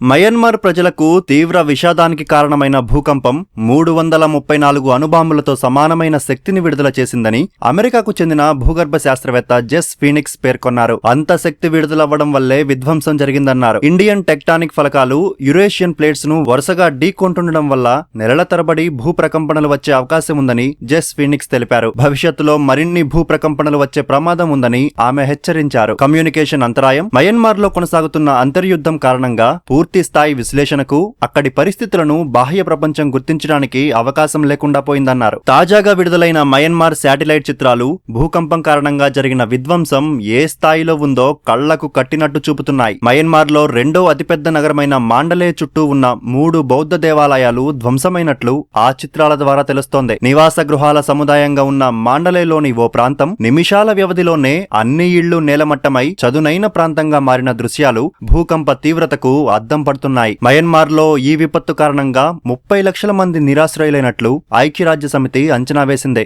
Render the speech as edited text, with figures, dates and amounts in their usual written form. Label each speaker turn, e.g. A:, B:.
A: Myanmar ప్రజలకు తీవ్ర విషాదానికి కారణమైన భూకంపం 334 అణుబాంబులతో సమానమైన శక్తిని విడుదల చేసిందని అమెరికాకు చెందిన భూగర్భ శాస్త్రవేత్త జెస్ ఫీనిక్స్ పేర్కొన్నారు. అంత శక్తి విడుదలవ్వడం వల్లే విధ్వంసం జరిగిందన్నారు. ఇండియన్ టెక్టానిక్ ఫలకాలు యురేషియన్ ప్లేట్స్ ను వరుసగా ఢీకొంటుండడం వల్ల నెలల తరబడి భూప్రకంపనలు వచ్చే అవకాశం ఉందని జెస్ ఫీనిక్స్ తెలిపారు. భవిష్యత్తులో మరిన్ని భూప్రకంపనలు వచ్చే ప్రమాదం ఉందని ఆమె హెచ్చరించారు. కమ్యూనికేషన్ అంతరాయం, మయన్మార్ లో కొనసాగుతున్న అంతర్యుద్ధం కారణంగా పూర్తి స్థాయి విశ్లేషణకు, అక్కడి పరిస్థితులను బాహ్య ప్రపంచం గుర్తించడానికి అవకాశం లేకుండా పోయిందన్నారు. తాజాగా విడుదలైన మయన్మార్ శాటిలైట్ చిత్రాలు భూకంపం కారణంగా జరిగిన విధ్వంసం ఏ స్థాయిలో ఉందో కళ్లకు కట్టినట్టు చూపుతున్నాయి. మయన్మార్ లో రెండో అతిపెద్ద నగరమైన మాండలే చుట్టూ ఉన్న 3 బౌద్ధ దేవాలయాలు ధ్వంసమైనట్లు ఆ చిత్రాల ద్వారా తెలుస్తోంది. నివాస గృహాల సముదాయంగా ఉన్న మాండలేలోని ఓ ప్రాంతం నిమిషాల వ్యవధిలోనే అన్ని ఇళ్లు నేలమట్టమై చదునైన ప్రాంతంగా మారిన దృశ్యాలు భూకంప తీవ్రతకు అద్దం పడుతున్నాయి. మయన్మార్ లో ఈ విపత్తు కారణంగా 30 లక్షల మంది నిరాశ్రయులైనట్లు ఐక్యరాజ్య సమితి అంచనా వేసింది.